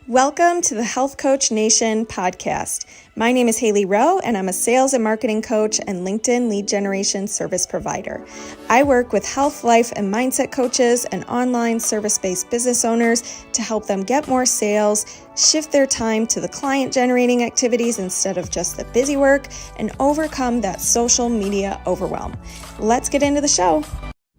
Welcome to the Health Coach Nation podcast. My name is Hailey Rowe, and I'm a sales and marketing coach and LinkedIn lead generation service provider. I work with health, life, and mindset coaches and online service-based business owners to help them get more sales, shift their time to the client-generating activities instead of just the busy work, and overcome that social media overwhelm. Let's get into the show.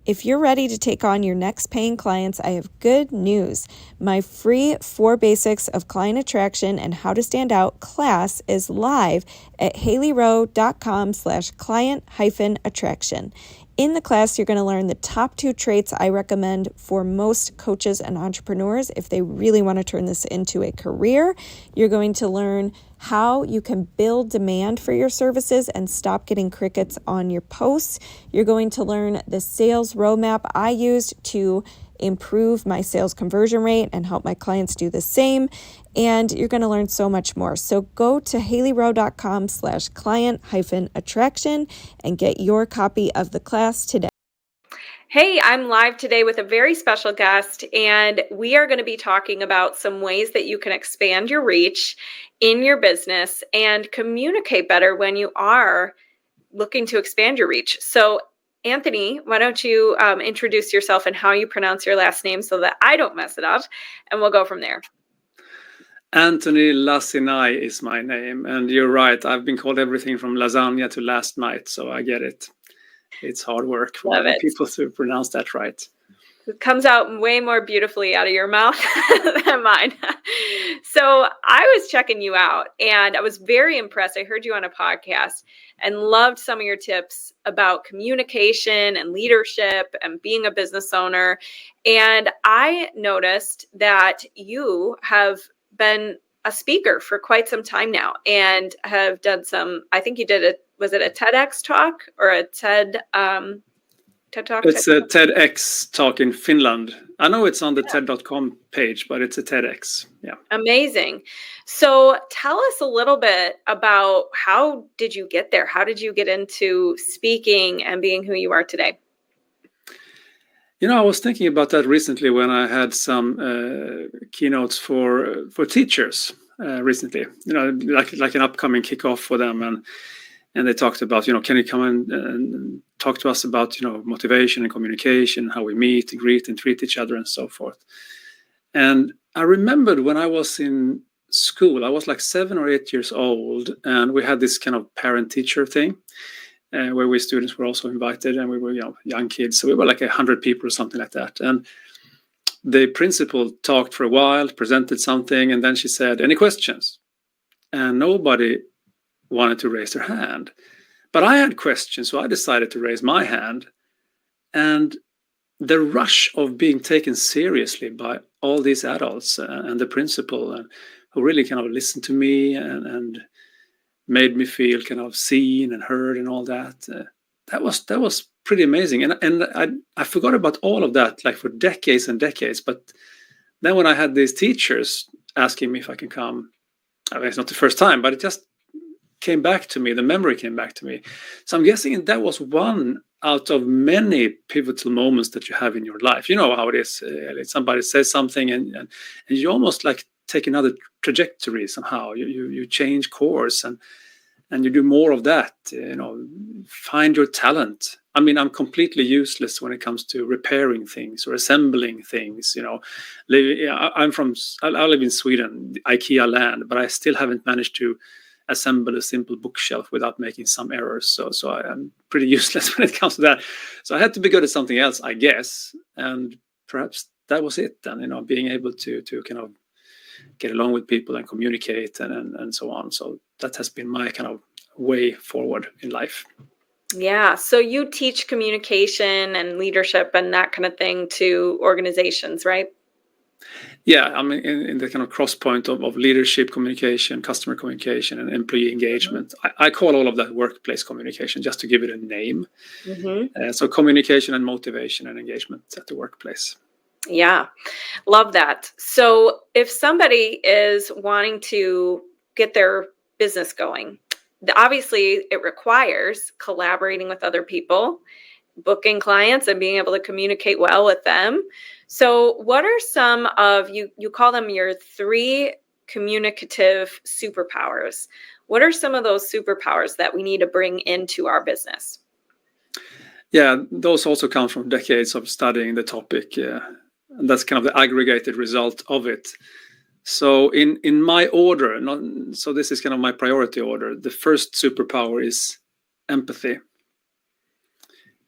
If you're ready to take on your next paying clients, I have good news. My free 4 Basics of Client Attraction and How to Stand Out class is live at haileyrowe.com/client-attraction. In the class, you're going to learn the top 2 traits I recommend for most coaches and entrepreneurs if they really want to turn this into a career. You're going to learn how you can build demand for your services and stop getting crickets on your posts. You're going to learn the sales roadmap I used to improve my sales conversion rate and help my clients do the same. And you're going to learn so much more. So go to haileyrowe.com/client-attraction and get your copy of the class today. Hey, I'm live today with a very special guest, and we are going to be talking about some ways that you can expand your reach in your business and communicate better when you are looking to expand your reach. So Antoni, why don't you introduce yourself and how you pronounce your last name so that I don't mess it up, and we'll go from there. Antoni Lacinai is my name, and you're right. I've been called everything from lasagna to last night, so I get it. It's hard work for people to pronounce that right. It comes out way more beautifully out of your mouth than mine. So I was checking you out, and I was very impressed. I heard you on a podcast and loved some of your tips about communication and leadership and being a business owner. And I noticed that you have been a speaker for quite some time now and have done some, I think you did was it a TEDx talk or a TED talk? It's a TEDx talk in Finland. I know it's on the TED.com page, but it's a TEDx. Yeah. Amazing. So tell us a little bit about how did you get there? How did you get into speaking and being who you are today? I was thinking about that recently when I had some keynotes for teachers recently. Like an upcoming kickoff for them, and they talked about, can you come and talk to us about, motivation and communication, how we meet and greet and treat each other and so forth. And I remembered when I was in school, I was like 7 or 8 years old, and we had this kind of parent-teacher thing. Where we students were also invited, and we were young kids, so we were like 100 people or something like that. And the principal talked for a while, presented something, and then she said, "Any questions?" And nobody wanted to raise their hand, but I had questions, so I decided to raise my hand. And the rush of being taken seriously by all these adults and the principal, who really kind of listened to me and made me feel kind of seen and heard and all that. That was pretty amazing. And I forgot about all of that, like for decades and decades. But then when I had these teachers asking me if I can come, I mean, it's not the first time, but it just came back to me. The memory came back to me. So I'm guessing that was one out of many pivotal moments that you have in your life. You know how it is. Somebody says something and you almost like take another trajectory somehow. You change course and you do more of that. Find your talent. I mean, I'm completely useless when it comes to repairing things or assembling things. I live in Sweden, IKEA land, but I still haven't managed to assemble a simple bookshelf without making some errors. So I'm pretty useless when it comes to that. So I had to be good at something else, I guess. And perhaps that was it then, being able to kind of get along with people and communicate and so on. So that has been my kind of way forward in life. Yeah. So you teach communication and leadership and that kind of thing to organizations, right? Yeah. I mean, in the kind of cross point of leadership communication, customer communication, and employee engagement, I call all of that workplace communication, just to give it a name. Mm-hmm. So communication and motivation and engagement at the workplace. Yeah, love that. So if somebody is wanting to get their business going, obviously it requires collaborating with other people, booking clients and being able to communicate well with them. So what are some of, you call them your 3 communicative superpowers? What are some of those superpowers that we need to bring into our business? Yeah, those also come from decades of studying the topic. And that's kind of the aggregated result of it. So in my order, so this is kind of my priority order. The first superpower is empathy.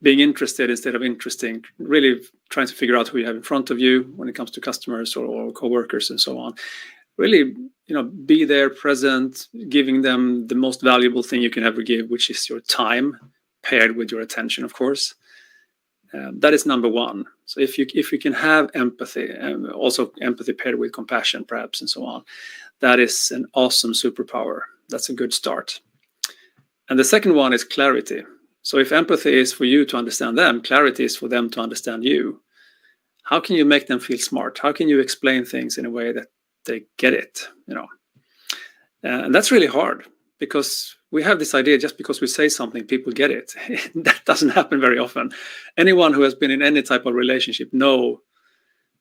Being interested instead of interesting, really trying to figure out who you have in front of you when it comes to customers or coworkers and so on. Really, be there, present, giving them the most valuable thing you can ever give, which is your time, paired with your attention, of course. That is number one. So if you can have empathy, and also empathy paired with compassion, perhaps, and so on, that is an awesome superpower. That's a good start. And the second one is clarity. So if empathy is for you to understand them, clarity is for them to understand you. How can you make them feel smart? How can you explain things in a way that they get it? And that's really hard, because we have this idea just because we say something, people get it. That doesn't happen very often. Anyone who has been in any type of relationship knows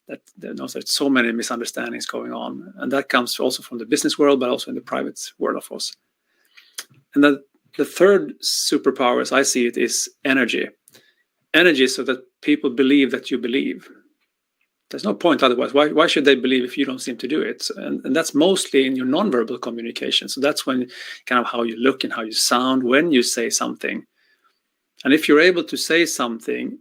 that there's so many misunderstandings going on. And that comes also from the business world, but also in the private world, of course. And then the third superpower, as I see it, is energy. Energy so that people believe that you believe. There's no point otherwise. Why should they believe if you don't seem to do it? And that's mostly in your nonverbal communication. So that's when kind of how you look and how you sound when you say something. And if you're able to say something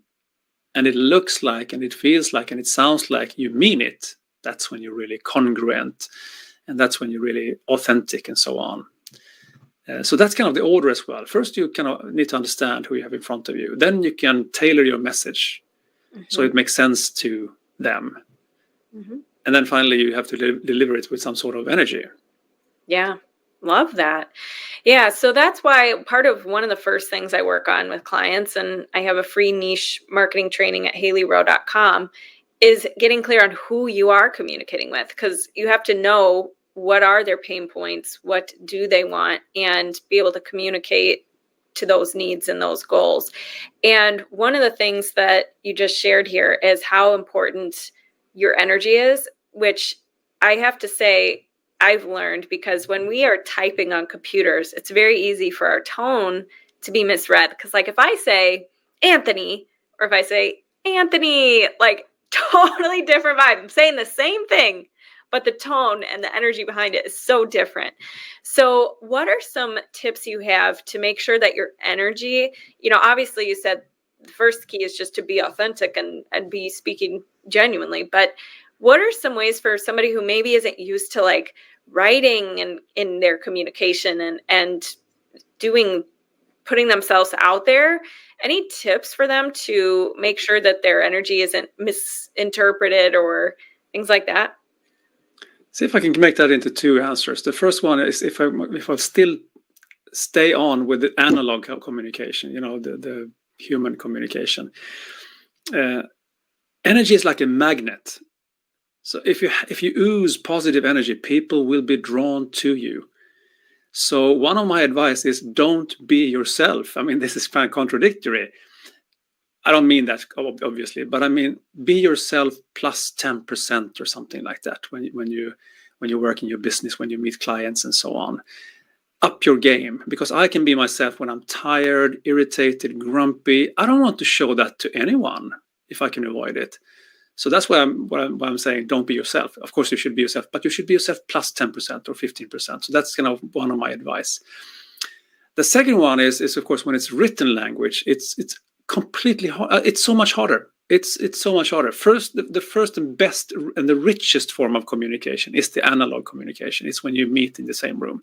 and it looks like and it feels like and it sounds like you mean it, that's when you're really congruent. And that's when you're really authentic and so on. So that's kind of the order as well. First, you kind of need to understand who you have in front of you. Then you can tailor your message so it makes sense to them. And then finally you have to deliver it with some sort of energy. Yeah, love that. Yeah, so that's why one of the first things I work on with clients, and I have a free niche marketing training at HaileyRowe.com, is getting clear on who you are communicating with, because you have to know what are their pain points, what do they want, and be able to communicate to those needs and those goals. And one of the things that you just shared here is how important your energy is, which I have to say I've learned, because when we are typing on computers, it's very easy for our tone to be misread. Because like if I say Anthony, or if I say Anthony, like totally different vibe. I'm saying the same thing, but the tone and the energy behind it is so different. So what are some tips you have to make sure that your energy, obviously you said the first key is just to be authentic and be speaking genuinely, but what are some ways for somebody who maybe isn't used to like writing and in their communication and putting themselves out there? Any tips for them to make sure that their energy isn't misinterpreted or things like that? See if I can make that into 2 answers. The first one is if I still stay on with the analog communication, the human communication. Energy is like a magnet. So if you ooze positive energy, people will be drawn to you. So one of my advice is don't be yourself. I mean, this is kind of contradictory. I don't mean that obviously, but I mean be yourself plus 10% or something like that when you work in your business, when you meet clients and so on. Up your game, because I can be myself when I'm tired, irritated, grumpy. I don't want to show that to anyone if I can avoid it. So that's why I'm saying don't be yourself. Of course you should be yourself, but you should be yourself plus 10% or 15%. So that's kind of one of my advice. The second one is of course when it's written language, it's completely hard. It's so much harder. It's so much harder. First, the first and best and the richest form of communication is the analog communication. It's when you meet in the same room.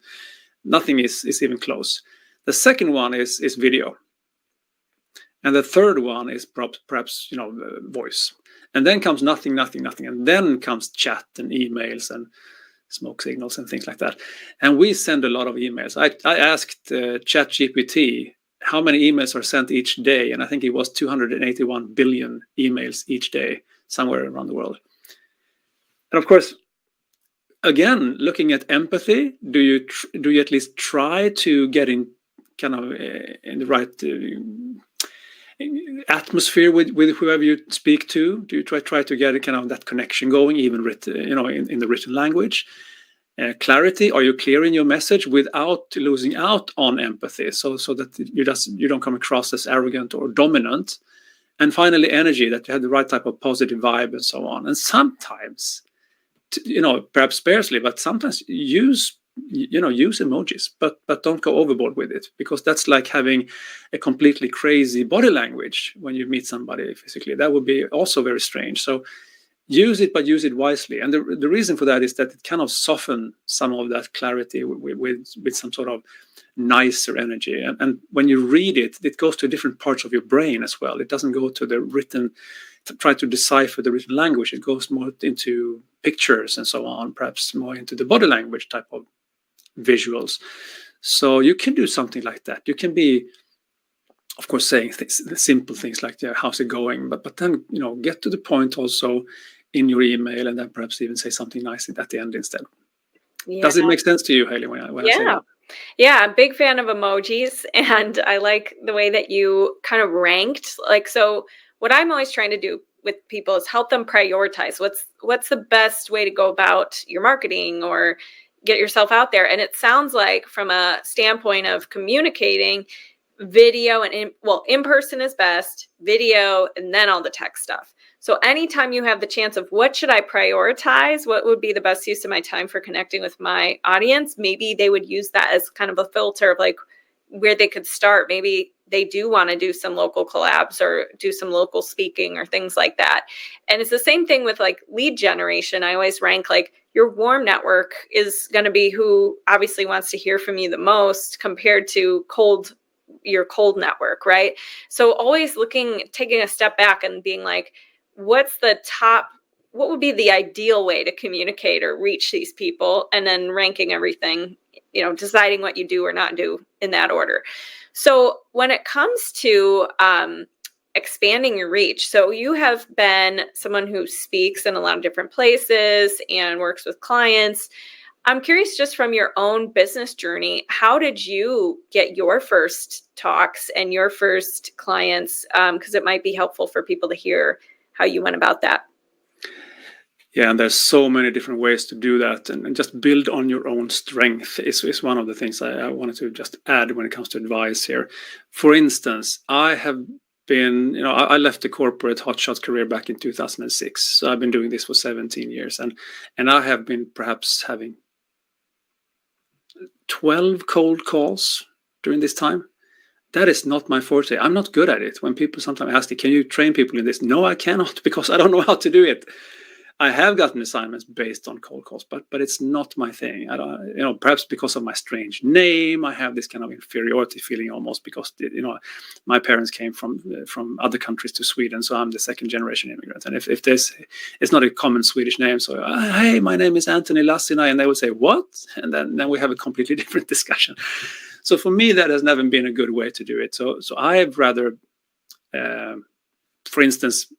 Nothing is even close. The second one is video. And the third one is perhaps voice. And then comes nothing. And then comes chat and emails and smoke signals and things like that. And we send a lot of emails. I asked ChatGPT how many emails are sent each day. And I think it was 281 billion emails each day somewhere around the world. And of course, again, looking at empathy, do you at least try to get in kind of in the right atmosphere with whoever you speak to? Do you try to get a kind of that connection going, even written, in the written language? Clarity, are you clear in your message without losing out on empathy, so that you don't come across as arrogant or dominant? And finally, energy, that you have the right type of positive vibe and so on. And sometimes, perhaps sparsely, but sometimes use emojis, but don't go overboard with it, because that's like having a completely crazy body language when you meet somebody physically. That would be also very strange. So use it, but use it wisely. And the reason for that is that it kind of soften some of that clarity with some sort of nicer energy. And when you read it, it goes to different parts of your brain as well. It doesn't go to the written, to try to decipher the written language. It goes more into pictures and so on, perhaps more into the body language type of visuals. So you can do something like that. You can be, of course, saying simple things like, yeah, how's it going? But then, get to the point also in your email, and then perhaps even say something nice at the end instead. Yeah. Does it make sense to you, Hailey, when I say that? Yeah, I'm a big fan of emojis, and I like the way that you kind of ranked. Like, so what I'm always trying to do with people is help them prioritize what's the best way to go about your marketing or get yourself out there. And it sounds like, from a standpoint of communicating, video and in person is best, video, and then all the tech stuff. So anytime you have the chance of what should I prioritize, what would be the best use of my time for connecting with my audience, maybe they would use that as kind of a filter of like where they could start. Maybe they do want to do some local collabs or do some local speaking or things like that. And it's the same thing with like lead generation. I always rank like your warm network is going to be who obviously wants to hear from you the most compared to your cold network, right? So always taking a step back and being like, what would be the ideal way to communicate or reach these people, and then ranking everything, deciding what you do or not do in that order. So when it comes to expanding your reach, so you have been someone who speaks in a lot of different places and works with clients. I'm curious, just from your own business journey, how did you get your first talks and your first clients? Because it might be helpful for people to hear how you went about that. Yeah, and there's so many different ways to do that, and just build on your own strength is one of the things I wanted to just add when it comes to advice here. For instance, I have been, I left the corporate hotshot career back in 2006. So I've been doing this for 17 years, and I have been perhaps having 12 cold calls during this time. That is not my forte. I'm not good at it. When people sometimes ask me, can you train people in this? No, I cannot, because I don't know how to do it. I have gotten assignments based on cold calls, but it's not my thing. I don't, perhaps because of my strange name, I have this kind of inferiority feeling almost, because my parents came from other countries to Sweden, so I'm the second generation immigrant. And if this, it's not a common Swedish name, so hey, my name is Antoni Lacinai, and they would say what, and then we have a completely different discussion. So for me, that has never been a good way to do it. So I've rather, for instance,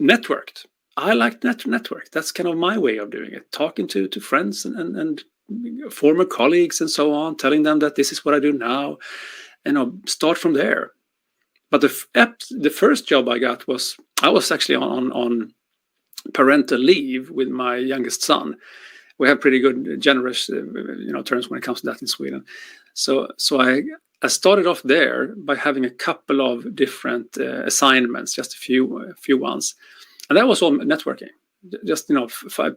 networked. I like network. That's kind of my way of doing it. Talking to friends and former colleagues and so on, telling them that this is what I do now, start from there. But the first job I got I was actually on parental leave with my youngest son. We have pretty good, generous, terms when it comes to that in Sweden. So I started off there by having a couple of different assignments, just a few ones. And that was all networking. Just,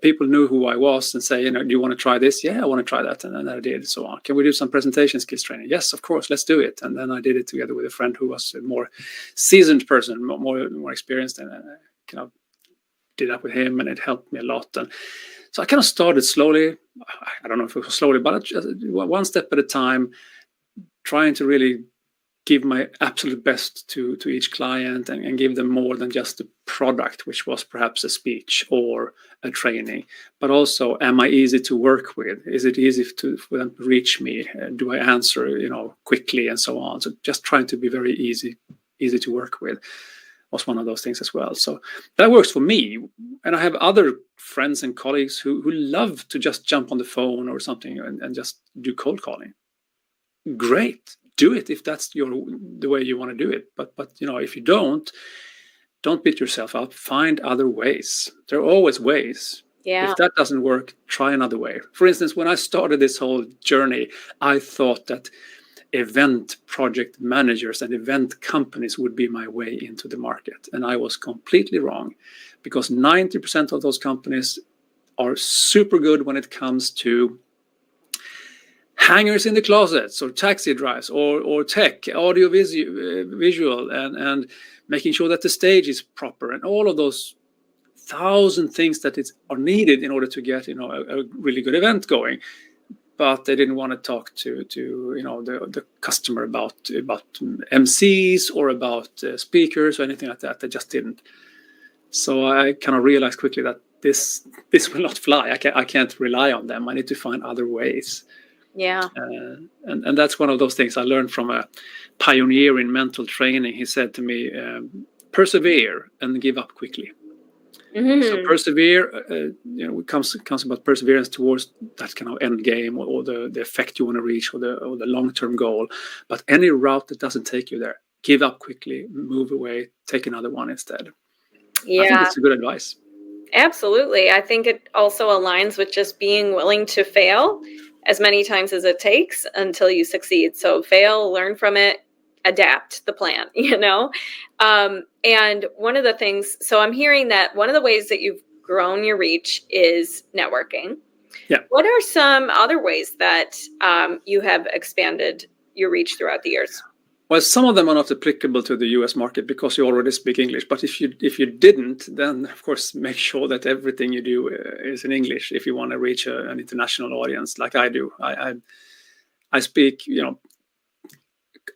people knew who I was and say, do you want to try this? Yeah, I want to try that. And then I did, so on. Can we do some presentation skills training? Yes, of course, let's do it. And then I did it together with a friend who was a more seasoned person, more experienced. And I did that with him, and it helped me a lot. And so I kind of started slowly. I don't know if it was slowly, but just one step at a time, trying to really give my absolute best to each client and give them more than just a product, which was perhaps a speech or a training, but also, am I easy to work with? Is it easy for them to reach me? Do I answer, quickly, and so on? So just trying to be very easy to work with was one of those things as well. So that works for me. And I have other friends and colleagues who love to just jump on the phone or something and just do cold calling. Great. do it if that's the way you want to do it. But if you don't beat yourself up. Find other ways. There are always ways. Yeah. If that doesn't work, try another way. For instance, when I started this whole journey, I thought that event project managers and event companies would be my way into the market. And I was completely wrong, because 90% of those companies are super good when it comes to hangers in the closets or taxi drives or tech, audio visual, and making sure that the stage is proper and all of those 1,000 things that are needed in order to get a really good event going. But they didn't want to talk to the customer about MCs or about speakers or anything like that. They just didn't. So I kind of realized quickly that this will not fly. I can't rely on them. I need to find other ways. Yeah. And that's one of those things I learned from a pioneer in mental training. He said to me, persevere and give up quickly. Mm-hmm. So persevere, it comes about perseverance towards that kind of end game or the effect you want to reach or the long-term goal. But any route that doesn't take you there, give up quickly, move away, take another one instead. Yeah. I think that's a good advice. Absolutely. I think it also aligns with just being willing to fail as many times as it takes until you succeed. So fail, learn from it, adapt the plan, and one of the things, so I'm hearing that one of the ways that you've grown your reach is networking. Yeah. What are some other ways that you have expanded your reach throughout the years? Well, some of them are not applicable to the US market because you already speak English. But if you didn't, then of course make sure that everything you do is in English if you want to reach an international audience like I do. I speak,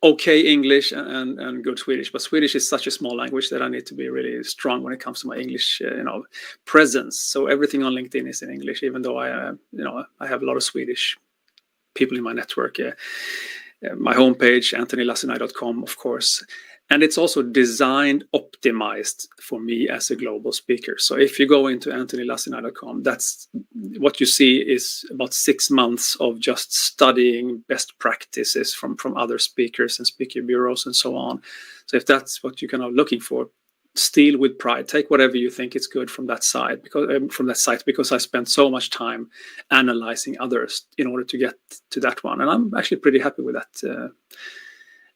okay English and good Swedish, but Swedish is such a small language that I need to be really strong when it comes to my English, presence. So everything on LinkedIn is in English, even though I have a lot of Swedish people in my network. My homepage, AntoniLacinai.com, of course. And it's also designed, optimized for me as a global speaker. So if you go into AntoniLacinai.com, that's what you see is about 6 months of just studying best practices from other speakers and speaker bureaus and so on. So if that's what you're kind of looking for, steal with pride. Take whatever you think is good from that side, because I spent so much time analyzing others in order to get to that one, and I'm actually pretty happy with that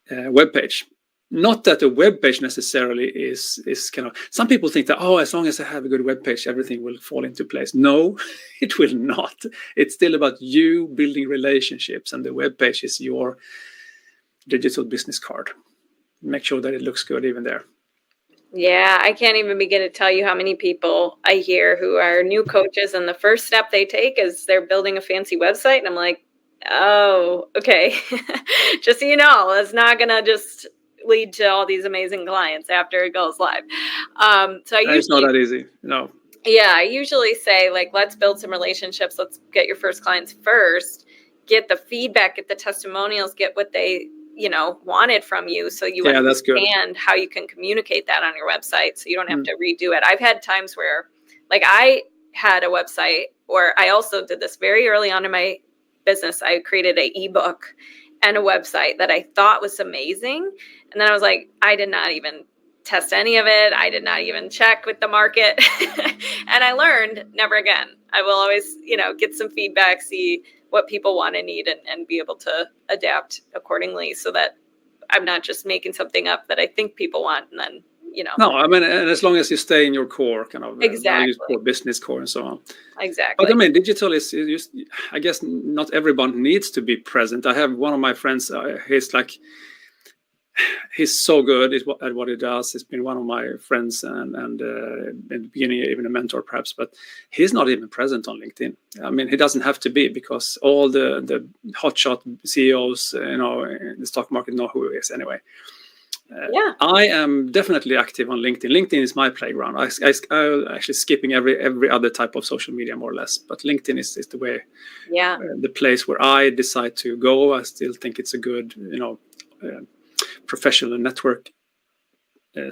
webpage. Not that a webpage necessarily is kind of. Some people think that as long as I have a good webpage, everything will fall into place. No, it will not. It's still about you building relationships, and the webpage is your digital business card. Make sure that it looks good even there. Yeah, I can't even begin to tell you how many people I hear who are new coaches, and the first step they take is they're building a fancy website. And I'm like, oh, okay. Just so you know, it's not going to just lead to all these amazing clients after it goes live. It's not that easy. No. Yeah, I usually say, let's build some relationships. Let's get your first clients first, get the feedback, get the testimonials, get what they wanted from you, so you understand how you can communicate that on your website, so you don't have to redo it. I've had times where I had a website, or I also did this very early on in my business. I created an ebook and a website that I thought was amazing, and then I was like, I did not even test any of it. I did not even check with the market. And I learned never again. I will always, get some feedback, see what people want and need, and be able to adapt accordingly, so that I'm not just making something up that I think people want and then, No, I mean, and as long as you stay in your core, kind of exactly, core business core and so on. Exactly. But I mean, digital is just, I guess not everyone needs to be present. I have one of my friends, he's so good at what he does. He's been one of my friends and in the beginning, even a mentor perhaps, but he's not even present on LinkedIn. I mean, he doesn't have to be, because all the hotshot CEOs, in the stock market know who he is anyway. I am definitely active on LinkedIn. LinkedIn is my playground. I'm actually skipping every other type of social media more or less, but LinkedIn is the way, the place where I decide to go. I still think it's a good, professional network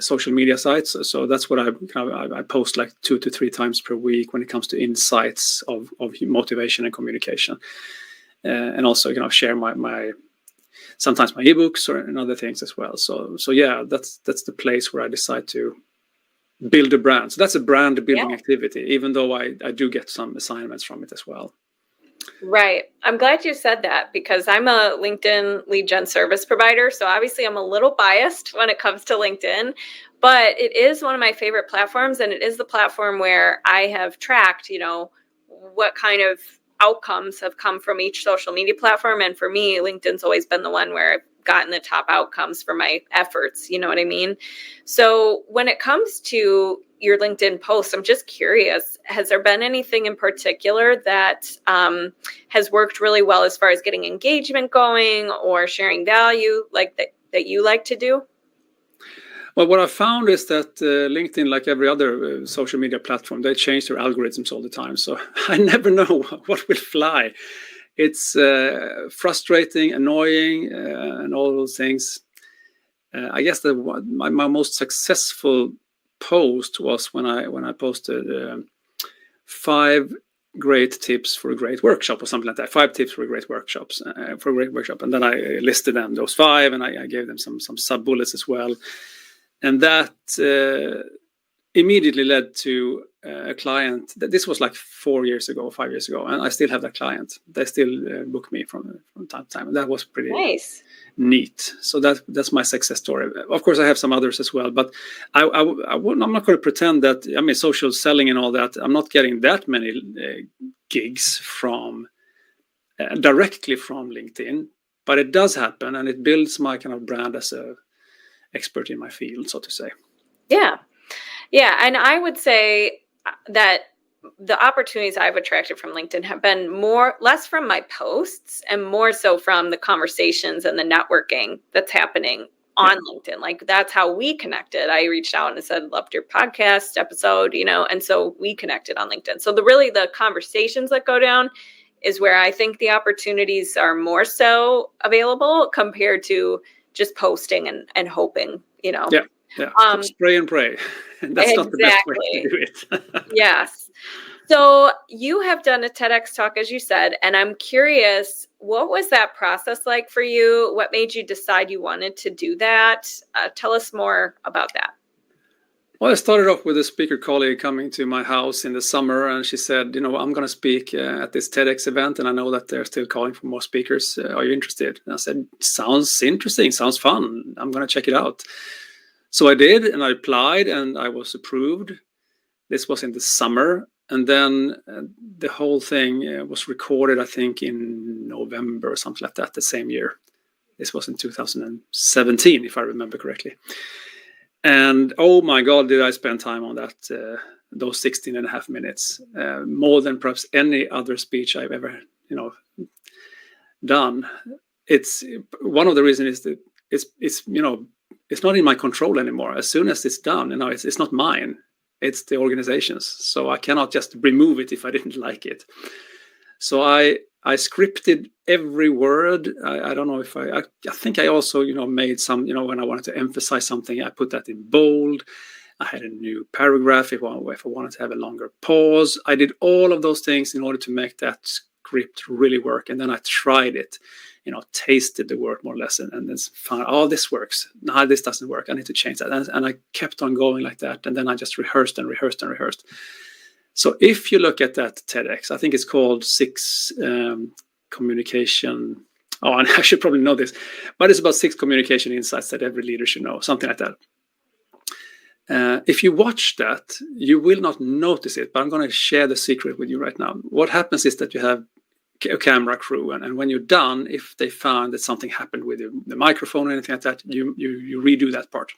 social media sites. So that's what I post 2 to 3 times per week when it comes to insights of motivation and communication, and also share my sometimes my ebooks and other things as well. So yeah, that's the place where I decide to build a brand. So that's a brand building activity, even though I do get some assignments from it as well. Right. I'm glad you said that, because I'm a LinkedIn lead gen service provider. So obviously I'm a little biased when it comes to LinkedIn, but it is one of my favorite platforms. And it is the platform where I have tracked, what kind of outcomes have come from each social media platform. And for me, LinkedIn's always been the one where I've gotten the top outcomes for my efforts. You know what I mean? So when it comes to your LinkedIn posts, I'm just curious, has there been anything in particular that has worked really well as far as getting engagement going or sharing value like that you like to do? Well, what I found is that LinkedIn, like every other social media platform, they change their algorithms all the time. So I never know what will fly. It's frustrating, annoying, and all those things. I guess my most successful post was when I posted 5 great tips for a great workshop or something like that. 5 tips for a great workshop, and then I listed them, those 5, and I gave them some sub bullets as well. And that immediately led to a client. This was like 4 years ago, 5 years ago, and I still have that client. They still book me from time to time, and that was pretty nice. Neat. So that's my success story. Of course, I have some others as well, but I'm not going to pretend that, I mean, social selling and all that, I'm not getting that many gigs from directly from LinkedIn, but it does happen, and it builds my kind of brand as a expert in my field, so to say. Yeah. And I would say that the opportunities I've attracted from LinkedIn have been less from my posts and more so from the conversations and the networking that's happening on LinkedIn. Like, that's how we connected. I reached out and said, loved your podcast episode, and so we connected on LinkedIn. So the conversations that go down is where I think the opportunities are more so available compared to just posting and hoping, Yeah. Spray and pray. That's not the best way to do it. Yes. So you have done a TEDx talk, as you said, and I'm curious, what was that process like for you? What made you decide you wanted to do that? Tell us more about that. Well, I started off with a speaker colleague coming to my house in the summer, and she said, I'm going to speak at this TEDx event, and I know that they're still calling for more speakers. Are you interested? And I said, sounds interesting, sounds fun. I'm going to check it out. So I did, and I applied, and I was approved. This was in the summer, and then the whole thing was recorded, I think, in November or something like that, the same year. This was in 2017, if I remember correctly. And oh my God, did I spend time on that, those 16 and a half minutes, more than perhaps any other speech I've ever, done. It's one of the reasons is that it's not in my control anymore. As soon as it's done, it's not mine. It's the organization's. So I cannot just remove it if I didn't like it. So I scripted every word. I don't know if I think I also, made some, when I wanted to emphasize something, I put that in bold. I had a new paragraph if I wanted to have a longer pause. I did all of those things in order to make that script really work. And then I tried it, tasted the word more or less, and then found, this works. No, this doesn't work. I need to change that. And I kept on going like that. And then I just rehearsed and rehearsed and rehearsed. So if you look at that TEDx, I think it's called 6 communication. Oh, and I should probably know this, but it's about 6 communication insights that every leader should know, something like that. If you watch that, you will not notice it, but I'm going to share the secret with you right now. What happens is that you have a camera crew, and when you're done, if they found that something happened with the microphone or anything like that, you redo that part.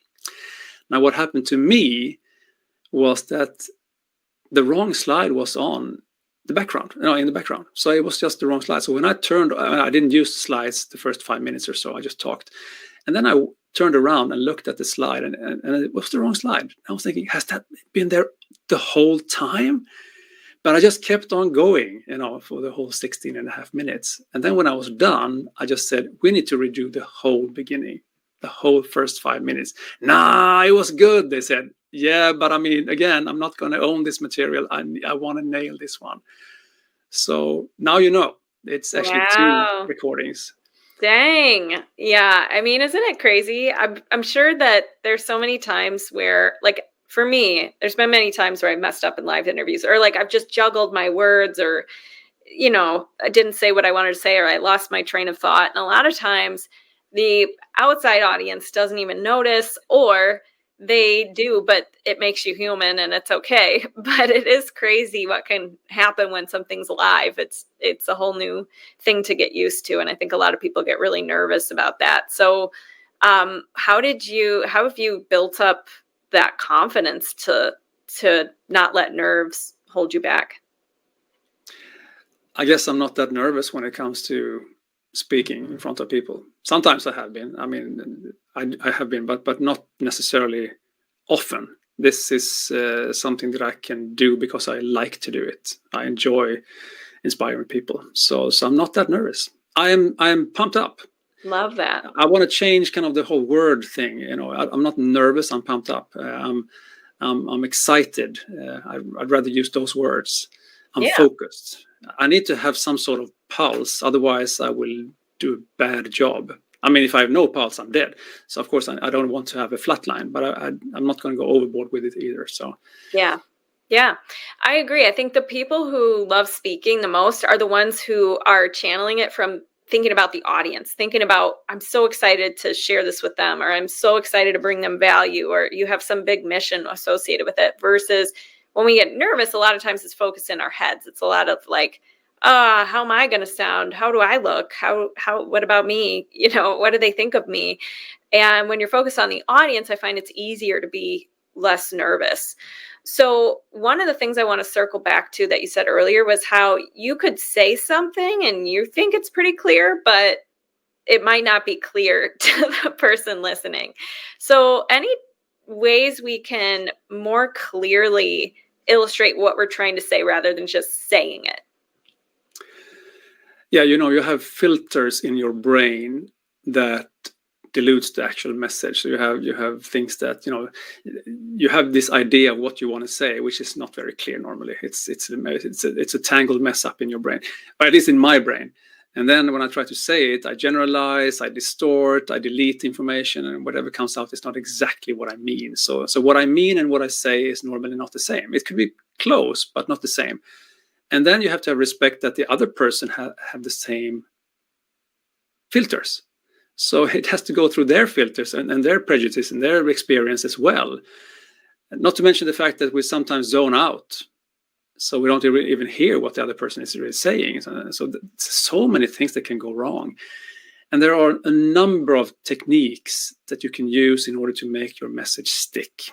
Now, what happened to me was that the wrong slide was on the background, in the background. So it was just the wrong slide. So when I didn't use slides the first 5 minutes or so. I just talked. And then I turned around and looked at the slide, and it was the wrong slide. I was thinking, has that been there the whole time? But I just kept on going, for the whole 16 and a half minutes. And then when I was done, I just said, we need to redo the whole beginning, the whole first 5 minutes. Nah, it was good, they said. Yeah, but again, I'm not going to own this material. I want to nail this one. So now it's actually 2 recordings. Dang. Yeah. I mean, isn't it crazy? I'm sure that there's so many times where, like, for me, there's been many times where I messed up in live interviews, or like I've just juggled my words, or, I didn't say what I wanted to say, or I lost my train of thought. And a lot of times the outside audience doesn't even notice, or they do, but it makes you human and it's okay. But it is crazy what can happen when something's live. It's a whole new thing to get used to. And I think a lot of people get really nervous about that. So how have you built up that confidence to not let nerves hold you back? I guess I'm not that nervous when it comes to speaking in front of people. Sometimes I have been. I mean, I have been, but not necessarily often. This is something that I can do because I like to do it. I enjoy inspiring people. So I'm not that nervous. I am pumped up. Love that. I want to change kind of the whole word thing. I'm not nervous. I'm pumped up. I'm excited. I'd rather use those words. I'm focused. I need to have some sort of pulse. Otherwise, I will do a bad job. I mean, if I have no pulse, I'm dead. So, of course, I don't want to have a flat line, but I'm not going to go overboard with it either. So, yeah, I agree. I think the people who love speaking the most are the ones who are channeling it from thinking about the audience, thinking about, I'm so excited to share this with them, or I'm so excited to bring them value, or you have some big mission associated with it, versus when we get nervous, a lot of times it's focused in our heads. It's a lot of like, how am I going to sound? How do I look? What about me? What do they think of me? And when you're focused on the audience, I find it's easier to be less nervous. So one of the things I want to circle back to that you said earlier was how you could say something and you think it's pretty clear, but it might not be clear to the person listening. So any ways we can more clearly illustrate what we're trying to say rather than just saying it? Yeah, you have filters in your brain that dilutes the actual message. So you have things that you have this idea of what you want to say, which is not very clear normally. It's a tangled mess up in your brain, or at least in my brain. And then when I try to say it, I generalize, I distort, I delete information, and whatever comes out is not exactly what I mean. So what I mean and what I say is normally not the same. It could be close, but not the same. And then you have to have respect that the other person have the same filters. So it has to go through their filters and their prejudice and their experience as well. Not to mention the fact that we sometimes zone out. So we don't even hear what the other person is really saying. So many things that can go wrong. And there are a number of techniques that you can use in order to make your message stick.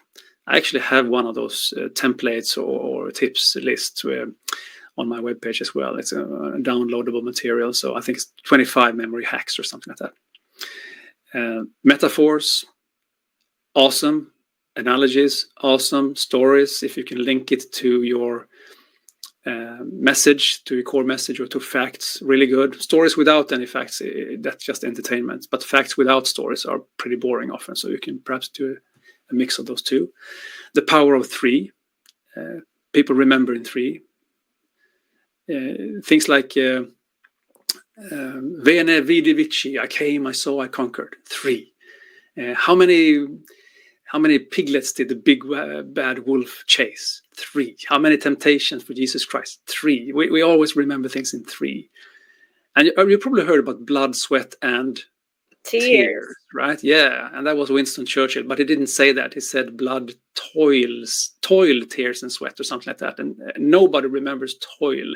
I actually have one of those templates or tips lists on my webpage as well. It's a downloadable material. So I think it's 25 memory hacks or something like that. Metaphors, awesome. Analogies, awesome. Stories, if you can link it to your message, to your core message, or to facts, really good. Stories without any facts, that's just entertainment. But facts without stories are pretty boring often. So you can perhaps do a mix of those two. The power of three. People remember in three. Things like Vene Vidi Vici, I came, I saw, I conquered. 3. How many piglets did the big bad wolf chase? 3. How many temptations for Jesus Christ? 3. We always remember things in 3. And you probably heard about blood, sweat, and tears, right? Yeah, and that was Winston Churchill, but he didn't say that. He said blood, toil, tears, and sweat, or something like that. And nobody remembers toil.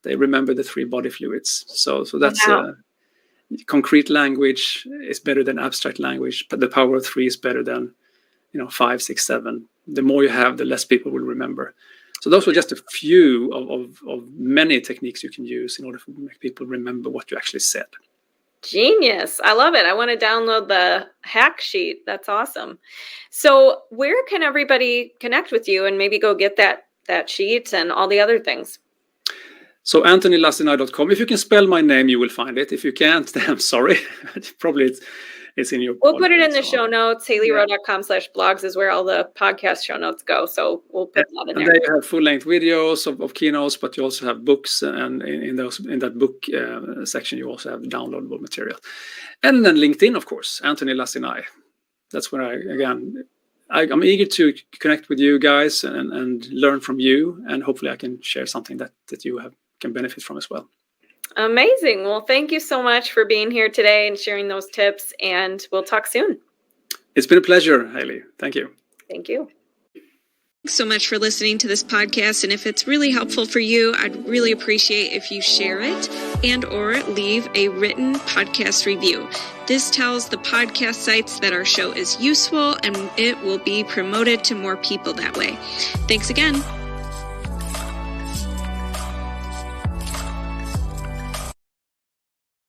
They remember the 3 body fluids. So that's concrete language is better than abstract language, but the power of 3 is better than 5, 6, 7. The more you have, the less people will remember. So those were just a few of many techniques you can use in order to make people remember what you actually said. Genius. I love it. I want to download the hack sheet. That's awesome. So where can everybody connect with you and maybe go get that sheet and all the other things? So AntoniLacinai.com. If you can spell my name, you will find it. If you can't, then I'm sorry. Probably it's in your. We'll put it in the show notes. HaileyRowe.com/blogs is where all the podcast show notes go. So we'll put that in there. And they have full-length videos of keynotes, but you also have books, and in that book section, you also have downloadable material. And then LinkedIn, of course, Antoni Lacinai. That's where I'm eager to connect with you guys and learn from you, and hopefully I can share something that you can benefit from as well. Amazing. Well, thank you so much for being here today and sharing those tips, and we'll talk soon. It's been a pleasure, Hailey. Thank you. Thank you. Thanks so much for listening to this podcast. And if it's really helpful for you, I'd really appreciate if you share it and or leave a written podcast review. This tells the podcast sites that our show is useful and it will be promoted to more people that way. Thanks again.